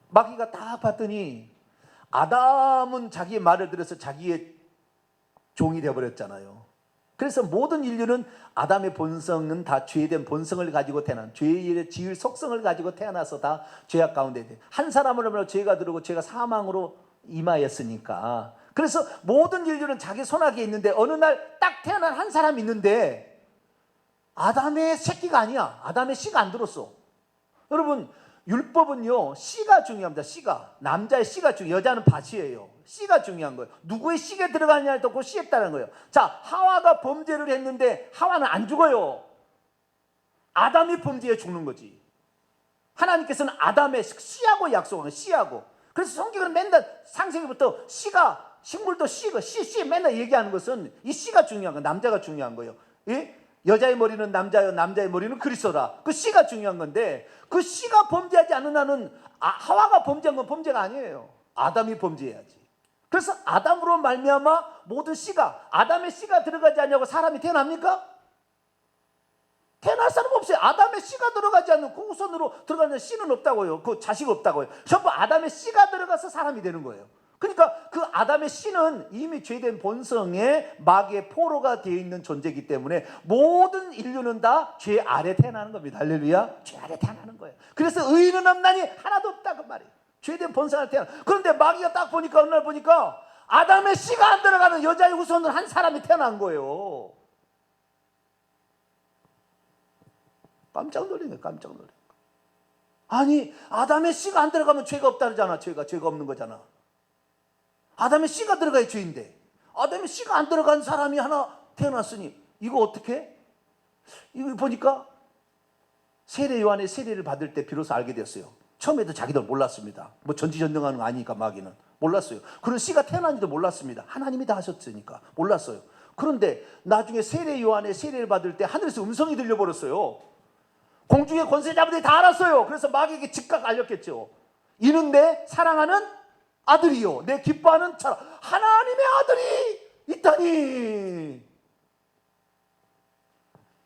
마귀가 딱 봤더니 아담은 자기의 말을 들어서 자기의 종이 되어버렸잖아요. 그래서 모든 인류는 아담의 본성은 다 죄된 본성을 가지고 태어난 죄의 지을 속성을 가지고 태어나서 다 죄악 가운데 돼. 한 사람으로 죄가 들어오고 죄가 사망으로 임하였으니까. 그래서 모든 인류는 자기 손아귀에 있는데 어느 날 딱 태어난 한 사람이 있는데 아담의 새끼가 아니야. 아담의 씨가 안 들었어. 여러분 율법은요 씨가 중요합니다. 씨가 남자의 씨가 중요, 여자는 밭이에요. 씨가 중요한 거예요. 누구의 씨에 들어가느냐에 따라 그 씨에 따른 거예요. 자, 하와가 범죄를 했는데 하와는 안 죽어요. 아담이 범죄에 죽는 거지. 하나님께서는 아담의 씨하고 약속하는 씨하고. 그래서 성경은 맨날 창세기부터 씨가, 식물도 씨가, 씨 맨날 얘기하는 것은 이 씨가 중요한 거예요. 남자가 중요한 거예요. 예? 여자의 머리는 남자요, 남자의 머리는 그리스도라. 그 씨가 중요한 건데, 그 씨가 범죄하지 않는 한은 하와가 범죄한 건 범죄가 아니에요. 아담이 범죄해야지. 그래서 아담으로 말미암아 모든 씨가, 아담의 씨가 들어가지 않냐고 사람이 태어납니까? 태어날 사람 없어요. 아담의 씨가 들어가지 않는, 그 우선으로 들어가는 씨는 없다고요. 그 자식 없다고요. 전부 아담의 씨가 들어가서 사람이 되는 거예요. 그러니까 그 아담의 씨는 이미 죄된 본성에 마귀의 포로가 되어 있는 존재이기 때문에 모든 인류는 다 죄 아래 태어나는 겁니다. 할렐루야. 죄 아래 태어나는 거예요. 그래서 의인은 없나니 하나도 없다 그 말이에요. 죄된 본성 아래 태어나. 그런데 마귀가 딱 보니까 어느 날 보니까 아담의 씨가 안 들어가는 여자의 후손으로 한 사람이 태어난 거예요. 깜짝 놀란 거예요. 깜짝 놀란 거예요. 아니, 아담의 씨가 안 들어가면 죄가 없다 그러잖아. 죄가 없는 거잖아. 아담의 씨가 들어가야 죄인데, 아담의 씨가 안 들어간 사람이 하나 태어났으니 이거 어떻게? 이거 보니까 세례 요한의 세례를 받을 때 비로소 알게 됐어요. 처음에도 자기들 몰랐습니다. 뭐 전지전능하는 거 아니니까 마귀는 몰랐어요. 그런 씨가 태어난지도 몰랐습니다. 하나님이 다 하셨으니까 몰랐어요. 그런데 나중에 세례 요한의 세례를 받을 때 하늘에서 음성이 들려버렸어요. 공중의 권세자들이 다 알았어요. 그래서 마귀에게 즉각 알렸겠죠. 이는 내 사랑하는 아들이요, 내 기뻐하는 자라. 하나님의 아들이 있다니.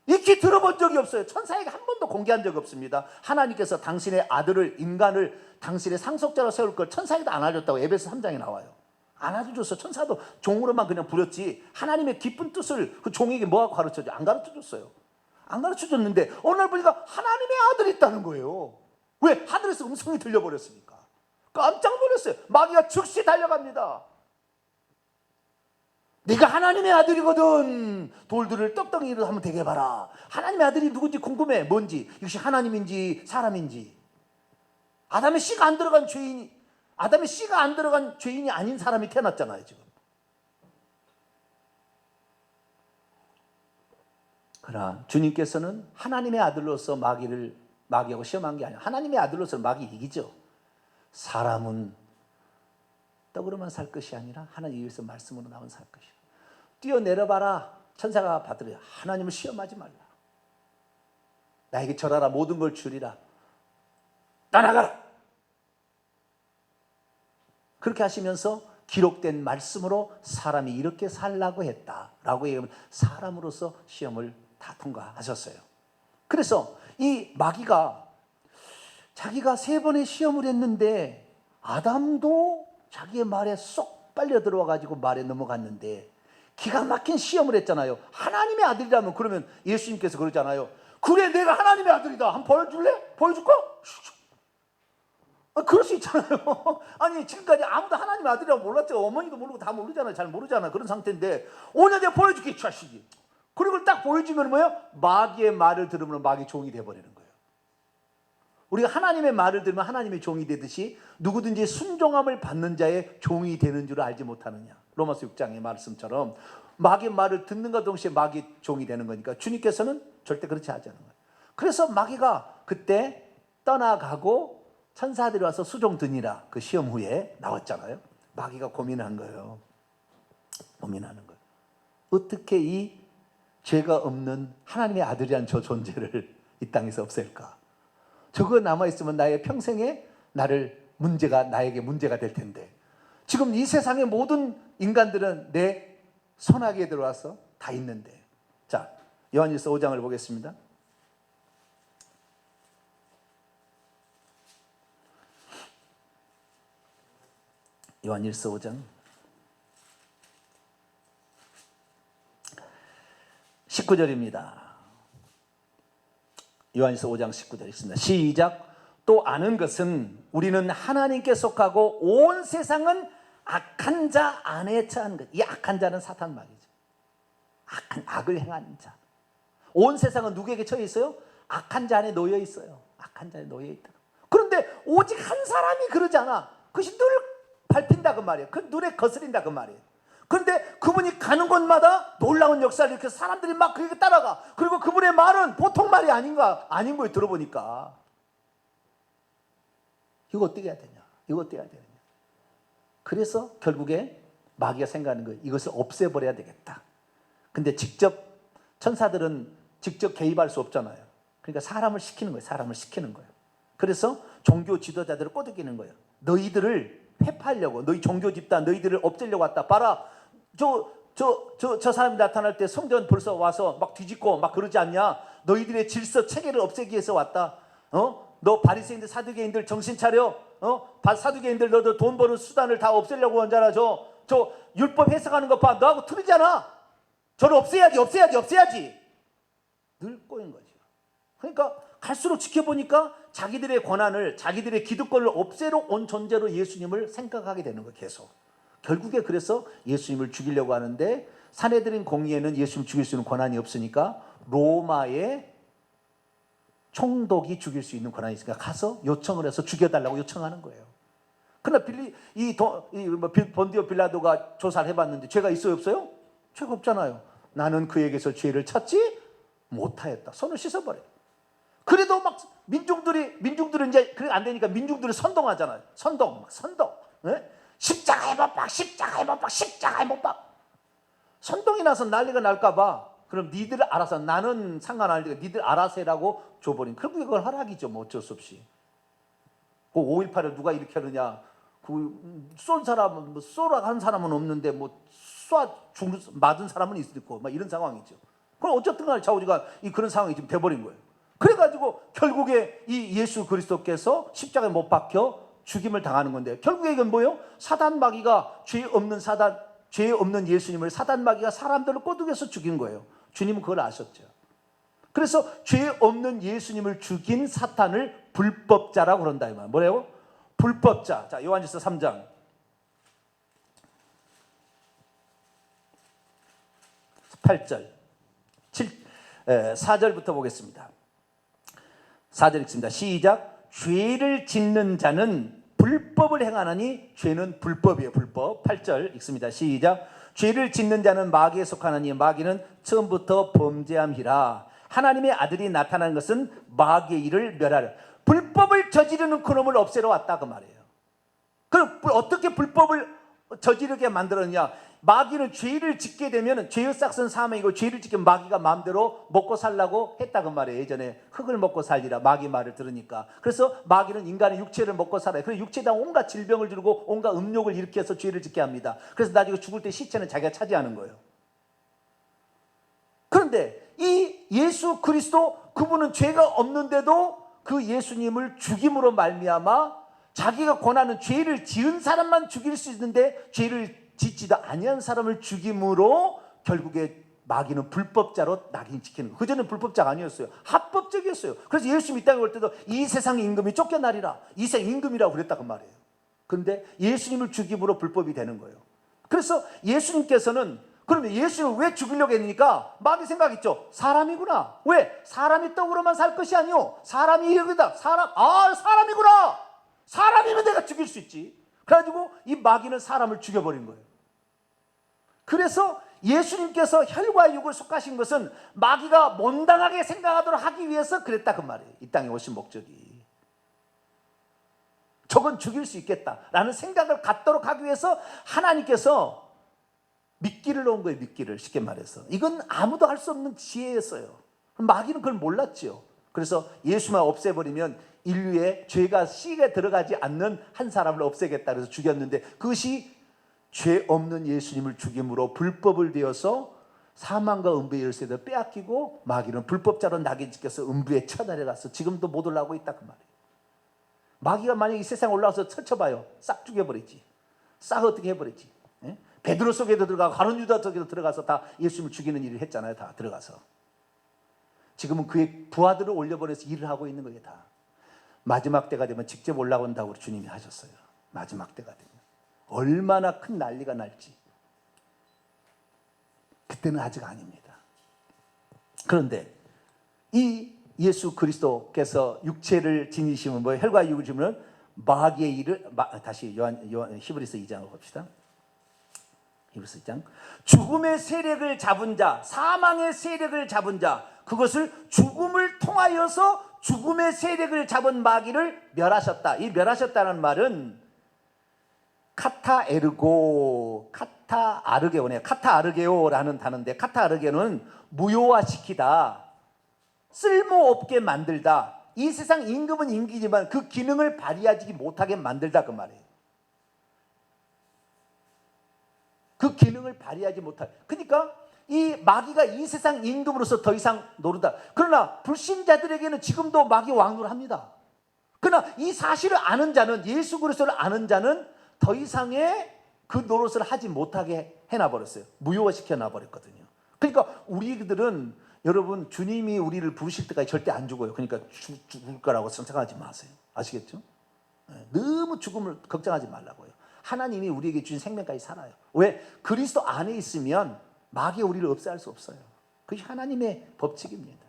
익히 들어본 적이 없어요. 천사에게 한 번도 공개한 적이 없습니다. 하나님께서 당신의 아들을, 인간을 당신의 상속자로 세울 걸 천사에게도 안 알려줬다고 에베소 3장에 나와요. 안 알려줬어. 천사도 종으로만 그냥 부렸지 하나님의 깊은 뜻을 그 종에게 뭐하고 가르쳐줘? 안 가르쳐줬어요. 안 가르쳐줬는데 어느 날 보니까 하나님의 아들이 있다는 거예요. 왜? 하늘에서 음성이 들려버렸으니까. 깜짝 놀랐어요. 마귀가 즉시 달려갑니다. 네가 하나님의 아들이거든. 돌들을 떡덩이로 하면 되게 봐라. 하나님의 아들이 누군지 궁금해. 뭔지. 역시 하나님인지 사람인지. 아담의 씨가 안 들어간 죄인이, 아담의 씨가 안 들어간 죄인이 아닌 사람이 태어났잖아요 지금. 그러나 주님께서는 하나님의 아들로서 마귀하고 시험한 게 아니라 하나님의 아들로서 마귀 이기죠. 사람은 떡으로만 살 것이 아니라 하나님 입에서 말씀으로 나온 살 것이야. 뛰어내려봐라. 천사가 받으려. 하나님을 시험하지 말라. 나에게 절하라. 모든 걸 주리라. 떠나가라. 그렇게 하시면서 기록된 말씀으로 사람이 이렇게 살라고 했다라고 얘기하면 사람으로서 시험을 다 통과하셨어요. 그래서 이 마귀가 자기가 3번의 시험을 했는데 아담도 자기의 말에 쏙 빨려 들어와 가지고 말에 넘어갔는데 기가 막힌 시험을 했잖아요. 하나님의 아들이라면, 그러면 예수님께서 그러잖아요. 그래, 내가 하나님의 아들이다. 한번 보여줄래? 보여줄까? 그럴 수 있잖아요. 아니, 지금까지 아무도 하나님의 아들이라고 몰랐죠. 어머니도 모르고 다 모르잖아요. 잘 모르잖아요. 그런 상태인데 오늘 내가 보여줄게, 이 자식이. 그리고 딱 보여주면 뭐예요? 마귀의 말을 들으면 마귀 종이 돼버리는 거예요. 우리가 하나님의 말을 들으면 하나님의 종이 되듯이 누구든지 순종함을 받는 자의 종이 되는 줄 알지 못하느냐. 로마서 6장의 말씀처럼 마귀의 말을 듣는과 동시에 마귀의 종이 되는 거니까 주님께서는 절대 그렇지 하지 않은 거예요. 그래서 마귀가 그때 떠나가고 천사들이 와서 수종 드니라 그 시험 후에 나왔잖아요. 마귀가 고민한 거예요. 고민하는 거예요. 어떻게 이 죄가 없는 하나님의 아들이란 저 존재를 이 땅에서 없앨까? 저거 남아있으면 나의 평생에 나에게 문제가 될 텐데, 지금 이 세상의 모든 인간들은 내 손아귀에 들어와서 다 있는데. 자, 요한일서 5장을 보겠습니다. 요한일서 5장 19절입니다. 요한일서 5장 19절 있습니다. 시작. 또 아는 것은 우리는 하나님께 속하고 온 세상은 악한 자 안에 처한 것. 이 악한 자는 사탄 마귀죠. 악을 행하는 자. 온 세상은 누구에게 처해 있어요? 악한 자 안에 놓여 있어요. 악한 자 안에 놓여 있다. 그런데 오직 한 사람이 그러지 않아. 그것이 늘 밟힌다 그 말이에요. 그 눈에 거스린다 그 말이에요. 그런데 그분이 가는 곳마다 놀라운 역사를 일으켜서 사람들이 막 그에게 따라가. 그리고 그분의 말은 보통 말이 아닌 거예요. 들어보니까. 이거 어떻게 해야 되냐? 이거 어떻게 해야 되느냐? 그래서 결국에 마귀가 생각하는 거예요. 이것을 없애버려야 되겠다. 근데 직접 천사들은 직접 개입할 수 없잖아요. 그러니까 사람을 시키는 거예요. 사람을 시키는 거예요. 그래서 종교 지도자들을 꼬드기는 거예요. 너희들을 회파하려고, 너희 종교 집단 너희들을 없애려고 왔다. 봐라, 저 사람이 나타날 때 성전 벌써 와서 막 뒤집고 막 그러지 않냐? 너희들의 질서 체계를 없애기 위해서 왔다. 너 바리새인들 사두개인들 정신 차려. 사두개인들 너도 돈 버는 수단을 다 없애려고 하잖아. 저 율법 해석하는 거 봐. 너하고 틀리잖아. 저를 없애야지. 늘 꼬인 거죠. 그러니까 갈수록 지켜보니까 자기들의 권한을, 자기들의 기득권을 없애러 온 존재로 예수님을 생각하게 되는 거예요. 계속. 결국에 그래서 예수님을 죽이려고 하는데, 사내들인 공의에는 예수님을 죽일 수 있는 권한이 없으니까 로마의 총독이 죽일 수 있는 권한이 있으니까 가서 요청을 해서 죽여달라고 요청하는 거예요. 그러나 본디오 빌라도가 조사를 해봤는데 죄가 있어요, 없어요? 죄가 없잖아요. 나는 그에게서 죄를 찾지 못하였다. 손을 씻어버려요. 그래도 막 민중들은 이제 그게 안 되니까 민중들이 선동하잖아요. 선동. 네? 십자가에 못 박. 선동이 나서 난리가 날까봐, 그럼 니들 알아서, 나는 상관 안 하니까 니들 알아서 해라고 줘버린. 결국에 그걸 허락이죠. 뭐 어쩔 수 없이. 그 5.18을 누가 이렇게 하느냐. 쏜 사람은, 쏘라한 사람은 없는데, 맞은 사람은 있고, 막 이런 상황이죠. 그럼 어쨌든 간에 좌우지간 그런 상황이 지금 돼버린 거예요. 그래가지고 결국에 이 예수 그리스도께서 십자가에 못 박혀 죽임을 당하는 건데, 결국에 이건 뭐예요? 사단 마귀가, 죄 없는 예수님을 사단 마귀가 사람들을 꼬드겨서 죽인 거예요. 주님은 그걸 아셨죠. 그래서 죄 없는 예수님을 죽인 사탄을 불법자라고 그런다 이 말. 뭐래요? 불법자. 자, 요한일서 3장 8절 4절부터 보겠습니다. 4절 읽습니다. 시작. 죄를 짓는 자는 불법을 행하나니 죄는 불법이에요. 불법. 8절 읽습니다. 시작. 죄를 짓는 자는 마귀에 속하나니 마귀는 처음부터 범죄함이라. 하나님의 아들이 나타난 것은 마귀의 일을 멸하려. 불법을 저지르는 그놈을 없애러 왔다 그 말이에요. 그럼 어떻게 불법을 저지르게 만들었냐? 마귀는 죄를 짓게 되면 죄의 싹은 사망이고, 죄를 짓게 마귀가 마음대로 먹고 살라고 했다 그 말이에요. 예전에 흙을 먹고 살리라, 마귀 말을 들으니까. 그래서 마귀는 인간의 육체를 먹고 살아요. 그래서 육체에다 온갖 질병을 주고 온갖 음욕을 일으켜서 죄를 짓게 합니다. 그래서 나중에 죽을 때 시체는 자기가 차지하는 거예요. 그런데 이 예수 그리스도, 그분은 죄가 없는데도 그 예수님을 죽임으로 말미암아 자기가 권하는, 죄를 지은 사람만 죽일 수 있는데 죄를 짓지도 아니한 사람을 죽임으로 결국에 마귀는 불법자로 낙인시키는 거예요. 그전에는 불법자가 아니었어요. 합법적이었어요. 그래서 예수님이 이 땅에 올 때도 이 세상의 임금이 쫓겨나리라, 이 세상 임금이라고 그랬다 그 말이에요. 그런데 예수님을 죽임으로 불법이 되는 거예요. 그래서 예수님께서는, 그러면 예수님을 왜 죽이려고 했으니까 마귀 생각했죠. 사람이구나. 왜? 사람이 떡으로만 살 것이 아니오. 사람이 여기다. 사람이구나. 사람이면 내가 죽일 수 있지. 그래가지고 이 마귀는 사람을 죽여버린 거예요. 그래서 예수님께서 혈과 육을 속하신 것은 마귀가 못당하게 생각하도록 하기 위해서 그랬다 그 말이에요. 이 땅에 오신 목적이. 저건 죽일 수 있겠다라는 생각을 갖도록 하기 위해서 하나님께서 미끼를 놓은 거예요. 미끼를. 쉽게 말해서 이건 아무도 할 수 없는 지혜였어요. 마귀는 그걸 몰랐죠. 그래서 예수만 없애버리면 인류의 죄가 씨에 들어가지 않는 한 사람을 없애겠다 그래서 죽였는데, 그것이 죄 없는 예수님을 죽임으로 불법을 되어서 사망과 음부의 열쇠를 빼앗기고, 마귀는 불법자로 낙인찍혀서 음부에 쳐내려가서 지금도 못 올라오고 있다 그 말이에요. 마귀가 만약에 이 세상에 올라와서 쳐쳐봐요. 싹 죽여버리지. 싹 어떻게 해버리지. 예? 베드로 속에도 들어가고 가룟 유다 속에도 들어가서 다 예수님을 죽이는 일을 했잖아요. 다 들어가서. 지금은 그의 부하들을 올려보내서 일을 하고 있는 거예요. 다. 마지막 때가 되면 직접 올라온다고 우리 주님이 하셨어요. 마지막 때가 되면 얼마나 큰 난리가 날지. 그때는 아직 아닙니다. 그런데 이 예수 그리스도께서 육체를 지니시면 뭐예요? 혈과 육을 지면 마귀의 일을, 다시 히브리서 2장을 봅시다. 히브리서 2장. 죽음의 세력을 잡은 자, 사망의 세력을 잡은 자, 그것을 죽음을 통하여서 죽음의 세력을 잡은 마귀를 멸하셨다. 이 멸하셨다는 말은 카타아르게오네. 카타아르게오라는 단어인데, 카타아르게오는 무효화시키다, 쓸모없게 만들다. 이 세상 임금은 임기지만 그 기능을 발휘하지 못하게 만들다, 그 말이에요. 그 기능을 발휘하지 못하게. 그러니까 이 마귀가 이 세상 임금으로서 더 이상 노르다. 그러나 불신자들에게는 지금도 마귀 왕노를 합니다. 그러나 이 사실을 아는 자는, 예수 그리스도를 아는 자는 더 이상의 그 노릇을 하지 못하게 해놔버렸어요. 무효화시켜 놔버렸거든요. 그러니까 우리들은, 여러분, 주님이 우리를 부르실 때까지 절대 안 죽어요. 그러니까 죽을 거라고 생각하지 마세요. 아시겠죠? 너무 죽음을 걱정하지 말라고요. 하나님이 우리에게 주신 생명까지 살아요. 왜? 그리스도 안에 있으면 마귀가 우리를 없애할 수 없어요. 그것이 하나님의 법칙입니다.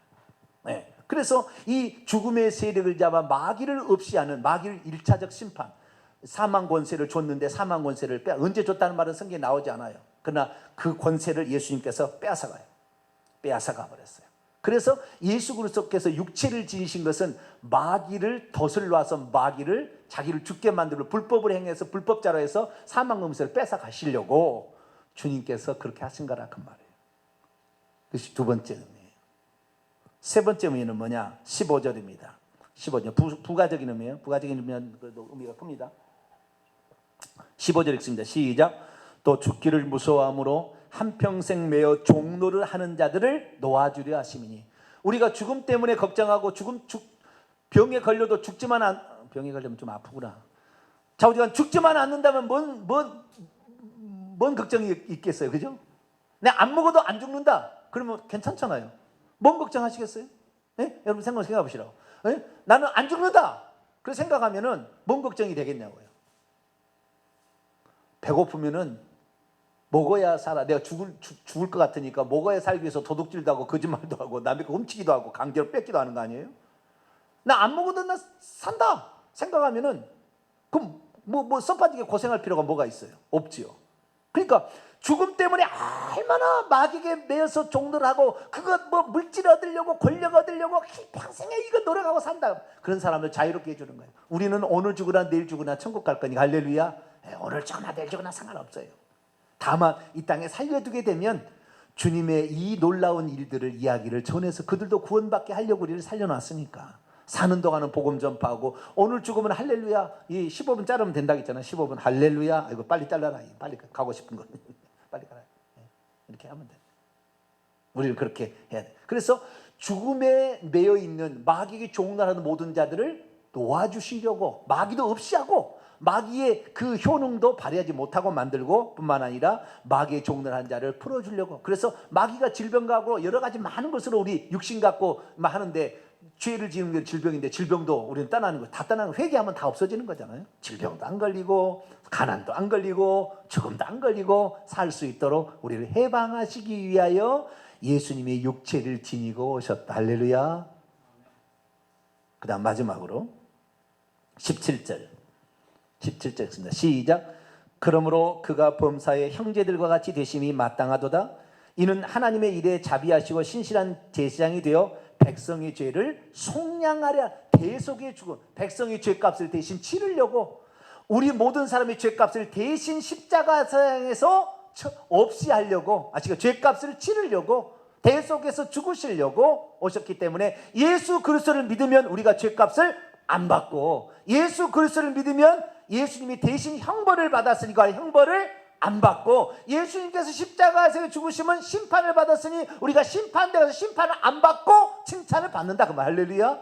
네. 그래서 이 죽음의 세력을 잡아 마귀를 없이 하는, 마귀를 1차적 심판, 사망 권세를 줬는데 사망 권세를 언제 줬다는 말은 성경에 나오지 않아요. 그러나 그 권세를 예수님께서 빼앗아가요. 빼앗아가 버렸어요. 그래서 예수 그리스도께서 육체를 지니신 것은 마귀를 덫을놔서 마귀를, 자기를 죽게 만들고 불법을 행해서 불법자로 해서 사망 권세를 뺏어가시려고 주님께서 그렇게 하신 거라, 그 말이에요. 그것이 두 번째 의미예요. 세 번째 의미는 뭐냐? 15절입니다. 15절 부가적인 의미예요. 부가적인 의미는 그래도 의미가 큽니다. 15절 읽습니다. 시작. 또 죽기를 무서워함으로 한평생 매어 종노를 하는 자들을 놓아주려 하심이니. 우리가 죽음 때문에 걱정하고 병에 걸려도 죽지만 병에 걸리면 좀 아프구나. 좌우지간 죽지만 않는다면 뭔 걱정이 있겠어요, 그죠? 내가 안 먹어도 안 죽는다, 그러면 괜찮잖아요. 뭔 걱정하시겠어요? 네? 여러분 생각해 보시라고. 네? 나는 안 죽는다, 그렇게 생각하면은 뭔 걱정이 되겠냐고요. 배고프면은 먹어야 살아. 내가 죽을 것 같으니까 먹어야 살기 위해서 도둑질도 하고 거짓말도 하고 남의 거 훔치기도 하고 강제로 뺏기도 하는 거 아니에요? 나 안 먹어도 나 산다 생각하면은 그럼 뭐 썩빠지게 고생할 필요가 뭐가 있어요? 없지요. 그러니까 죽음 때문에 얼마나 마귀에게 매여서 종노를 하고 그것 물질 얻으려고 권력 얻으려고 평생에 이거 노력하고 산다. 그런 사람을 자유롭게 해주는 거예요. 우리는 오늘 죽으나 내일 죽으나 천국 갈 거니까 할렐루야. 오늘 죽으나 내일 죽으나 상관없어요. 다만 이 땅에 살려두게 되면 주님의 이 놀라운 일들을, 이야기를 전해서 그들도 구원받게 하려고 우리를 살려놨으니까 사는 동안은 복음 전파하고, 오늘 죽으면 할렐루야, 이 15분 자르면 된다고 했잖아요. 15분 할렐루야. 이거 빨리 잘라라. 빨리 가고 싶은 거 빨리 가라. 이렇게 하면 돼. 우리는 그렇게 해야 돼. 그래서 죽음에 매여 있는 마귀에게 종노하는 모든 자들을 놓아주시려고, 마귀도 없이 하고 마귀의 그 효능도 발휘하지 못하고 만들고, 뿐만 아니라 마귀의 종노하는 자를 풀어주려고. 그래서 마귀가 질병 가고 여러 가지 많은 것으로 우리 육신 갖고 하는데, 죄를 지은 게 질병인데 질병도 우리는 떠나는 거, 다 떠나는 거, 회개하면 다 없어지는 거잖아요. 질병도 안 걸리고 가난도 안 걸리고 죽음도 안 걸리고 살 수 있도록 우리를 해방하시기 위하여 예수님이 육체를 지니고 오셨다. 할렐루야. 그 다음 마지막으로 17절 있습니다. 시작. 그러므로 그가 범사의 형제들과 같이 되심이 마땅하도다. 이는 하나님의 일에 자비하시고 신실한 제사장이 되어 백성의 죄를 속량하려, 대속의 죽음, 백성의 죄값을 대신 치르려고, 우리 모든 사람의 죄값을 대신 십자가상에서 없이 하려고, 아시죠? 죄값을 치르려고, 대속에서 죽으시려고 오셨기 때문에 예수 그리스도를 믿으면 우리가 죄값을 안 받고, 예수 그리스도를 믿으면 예수님이 대신 형벌을 받았으니까 형벌을 안 받고, 예수님께서 십자가에서 죽으시면 심판을 받았으니 우리가 심판대에서 심판을 안 받고 칭찬을 받는다, 그 말. 할렐루야.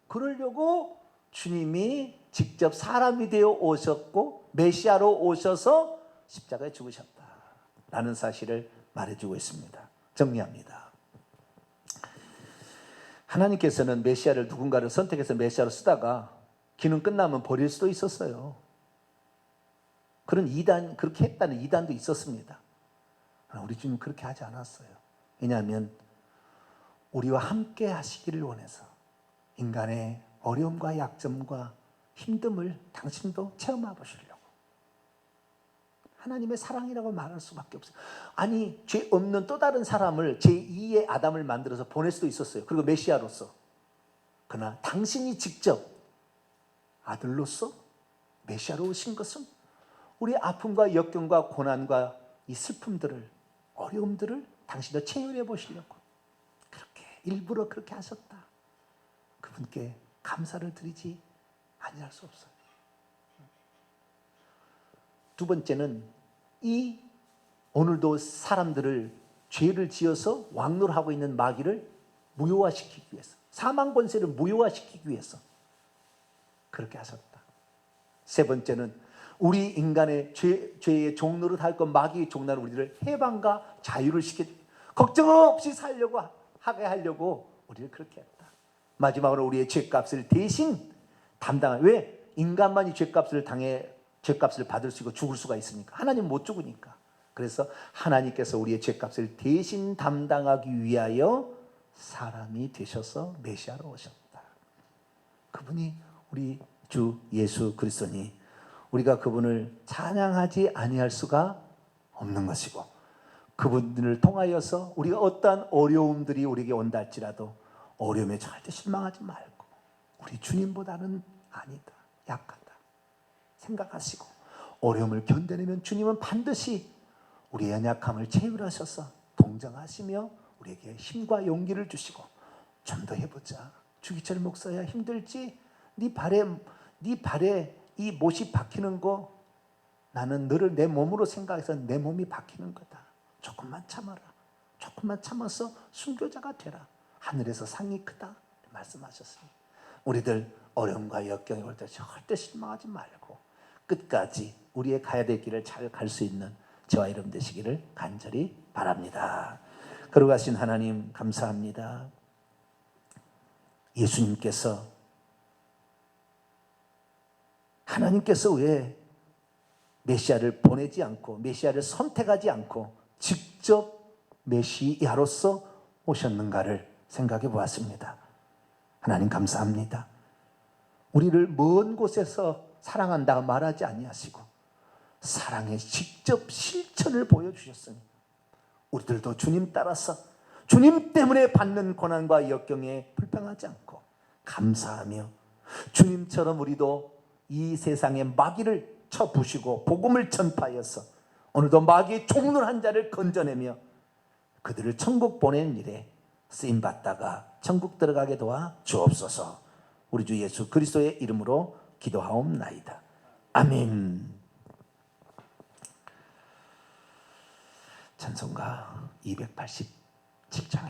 그러려고 주님이 직접 사람이 되어 오셨고 메시아로 오셔서 십자가에 죽으셨다라는 사실을 말해주고 있습니다. 정리합니다. 하나님께서는 메시아를, 누군가를 선택해서 메시아로 쓰다가 기능 끝나면 버릴 수도 있었어요. 그런 이단, 그렇게 했다는 이단도 있었습니다. 그러나 우리 주님은 그렇게 하지 않았어요. 왜냐하면 우리와 함께 하시기를 원해서, 인간의 어려움과 약점과 힘듦을 당신도 체험해 보시려고. 하나님의 사랑이라고 말할 수밖에 없어요. 아니, 죄 없는 또 다른 사람을, 제2의 아담을 만들어서 보낼 수도 있었어요. 그리고 메시아로서. 그러나 당신이 직접 아들로서 메시아로 오신 것은 우리 아픔과 역경과 고난과 이 슬픔들을, 어려움들을 당신도 체험해 보시려고 그렇게 일부러 그렇게 하셨다. 그분께 감사를 드리지 아니할 수 없어요. 두 번째는 이 오늘도 사람들을 죄를 지어서 왕노하고 있는 마귀를 무효화시키기 위해서, 사망 권세를 무효화시키기 위해서 그렇게 하셨다. 세 번째는 우리 인간의 죄의 종로를 할 것, 마귀의 종로는 우리를 해방과 자유를 시켜 걱정 없이 살려고 하게 하려고 우리를 그렇게 했다. 마지막으로 우리의 죄값을 대신 담당한, 왜 인간만이 죄값을 받을 수 있고 죽을 수가 있으니까, 하나님 못 죽으니까. 그래서 하나님께서 우리의 죄값을 대신 담당하기 위하여 사람이 되셔서 메시아로 오셨다. 그분이 우리 주 예수 그리스도니 우리가 그분을 찬양하지 아니할 수가 없는 것이고, 그분을 통하여서 우리가 어떠한 어려움들이 우리에게 온다 할지라도 어려움에 절대 실망하지 말고 우리 주님보다는 아니다, 약하다 생각하시고 어려움을 견뎌내면 주님은 반드시 우리의 연약함을 체휼하셔서 동정하시며 우리에게 힘과 용기를 주시고, 좀 더 해보자, 주기철 목사야 힘들지? 네 발에 이 못이 박히는 거 나는 너를 내 몸으로 생각해서 내 몸이 박히는 거다. 조금만 참아라. 조금만 참아서 순교자가 되라. 하늘에서 상이 크다 말씀하셨습니다. 우리들 어려움과 역경이 올 때 절대 실망하지 말고 끝까지 우리의 가야 될 길을 잘 갈 수 있는 저와 여러분 되시기를 간절히 바랍니다. 거룩하신 하나님 감사합니다. 하나님께서 왜 메시아를 보내지 않고 메시아를 선택하지 않고 직접 메시아로서 오셨는가를 생각해 보았습니다. 하나님 감사합니다. 우리를 먼 곳에서 사랑한다고 말하지 아니하시고 사랑의 직접 실천을 보여주셨으니 우리들도 주님 따라서 주님 때문에 받는 고난과 역경에 불평하지 않고 감사하며 주님처럼 우리도 이 세상의 마귀를 쳐부시고 복음을 전파하여서 오늘도 마귀의 종로한 자를 건져내며 그들을 천국 보내는 일에 쓰임받다가 천국 들어가게 도와 주옵소서. 우리 주 예수 그리스도의 이름으로 기도하옵나이다. 아멘. 찬송가 287장